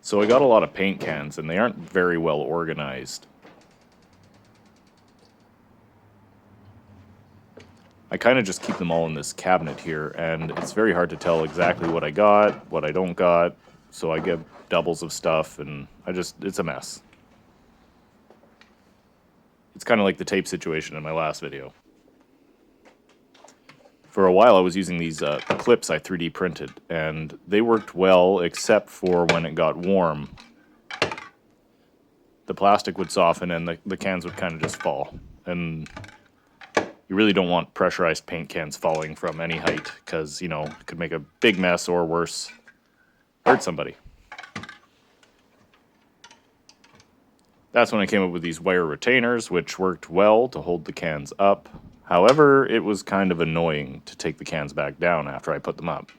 So I got a lot of paint cans, and they aren't very well organized. I kind of just keep them all in this cabinet here, and it's very hard to tell exactly what I got, what I don't got, so I get doubles of stuff, and it's a mess. It's kind of like the tape situation in my last video. For a while I was using these clips I 3D printed, and they worked well except for when it got warm. The plastic would soften and the cans would kind of just fall. And you really don't want pressurized paint cans falling from any height, because, you know, it could make a big mess or worse, hurt somebody. That's when I came up with these wire retainers, which worked well to hold the cans up. However, it was kind of annoying to take the cans back down after I put them up.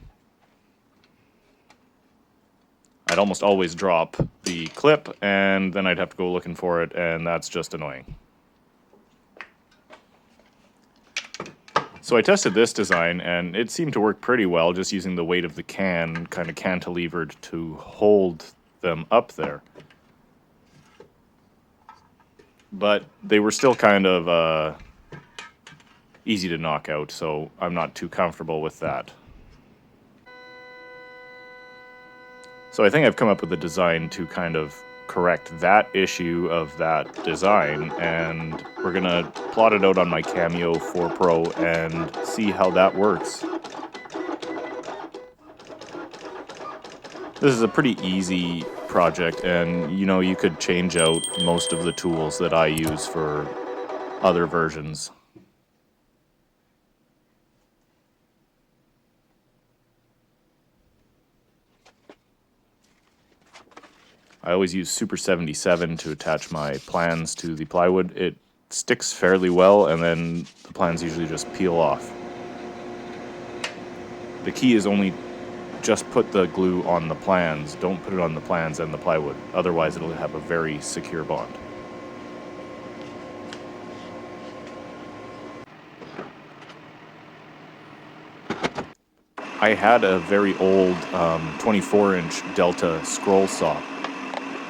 I'd almost always drop the clip, and then I'd have to go looking for it, and that's just annoying. So I tested this design, and it seemed to work pretty well, just using the weight of the can kind of cantilevered to hold them up there. But they were still kind of easy to knock out, so I'm not too comfortable with that. So I think I've come up with a design to kind of correct that issue of that design, and we're gonna plot it out on my Cameo 4 Pro and see how that works. This is a pretty easy project, and you know, you could change out most of the tools that I use for other versions. I always use Super 77 to attach my plans to the plywood. It sticks fairly well, and then the plans usually just peel off. The key is only just put the glue on the plans. Don't put it on the plans and the plywood. Otherwise, it'll have a very secure bond. I had a very old 24-inch Delta scroll saw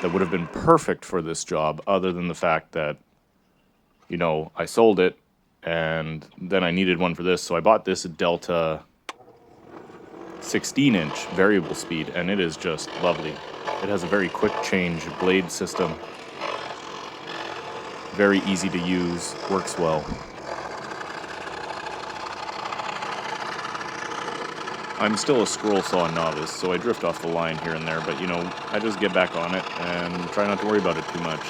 that would have been perfect for this job, other than the fact that, you know, I sold it and then I needed one for this, so I bought this Delta 16-inch variable speed, and it is just lovely. It has a very quick change blade system, very easy to use, works well. I'm still a scroll saw novice, so I drift off the line here and there, but you know, I just get back on it and try not to worry about it too much.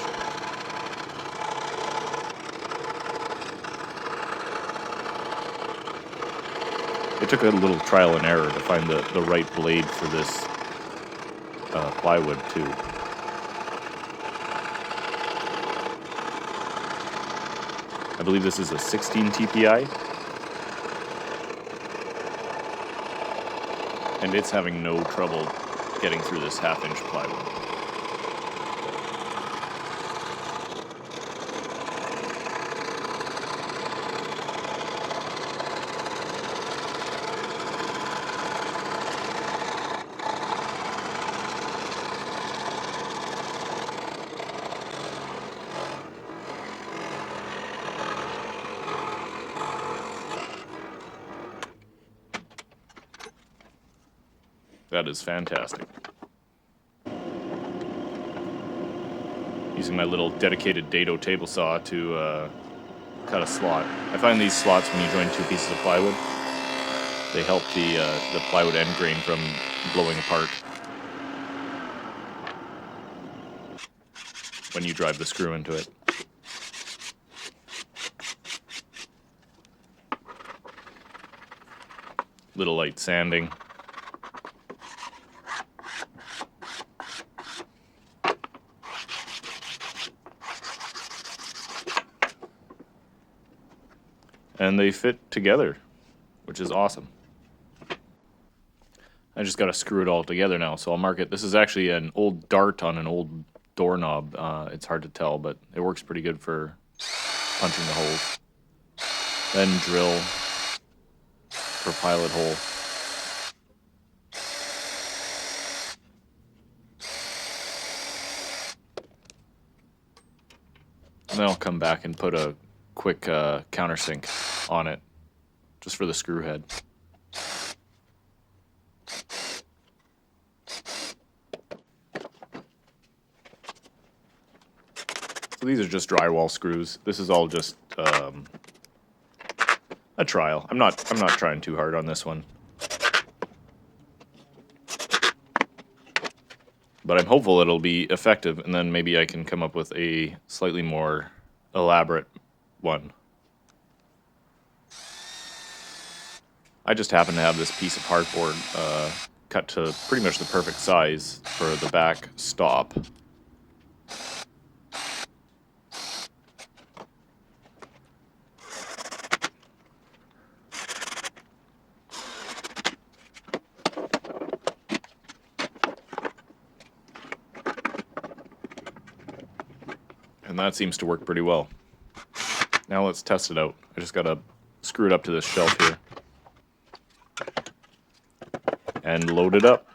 It took a little trial and error to find the right blade for this plywood too. I believe this is a 16 TPI. And it's having no trouble getting through this half-inch plywood. That is fantastic. Using my little dedicated dado table saw to cut a slot. I find these slots, when you join two pieces of plywood, they help the plywood end grain from blowing apart when you drive the screw into it. Little light sanding. And they fit together, which is awesome. I just got to screw it all together now, so I'll mark it. This is actually an old dart on an old doorknob. It's hard to tell, but it works pretty good for punching the holes. Then drill for pilot hole. And then I'll come back and put a quick countersink on it, just for the screw head. So these are just drywall screws. This is all just a trial. I'm not trying too hard on this one. But I'm hopeful it'll be effective, and then maybe I can come up with a slightly more elaborate one. I just happen to have this piece of hardboard cut to pretty much the perfect size for the back stop. And that seems to work pretty well. Now let's test it out. I just gotta screw it up to this shelf here. And load it up.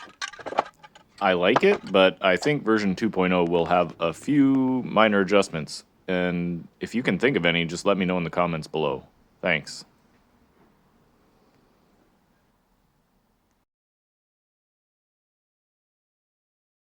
I like it, but I think version 2.0 will have a few minor adjustments. And if you can think of any, just let me know in the comments below. Thanks.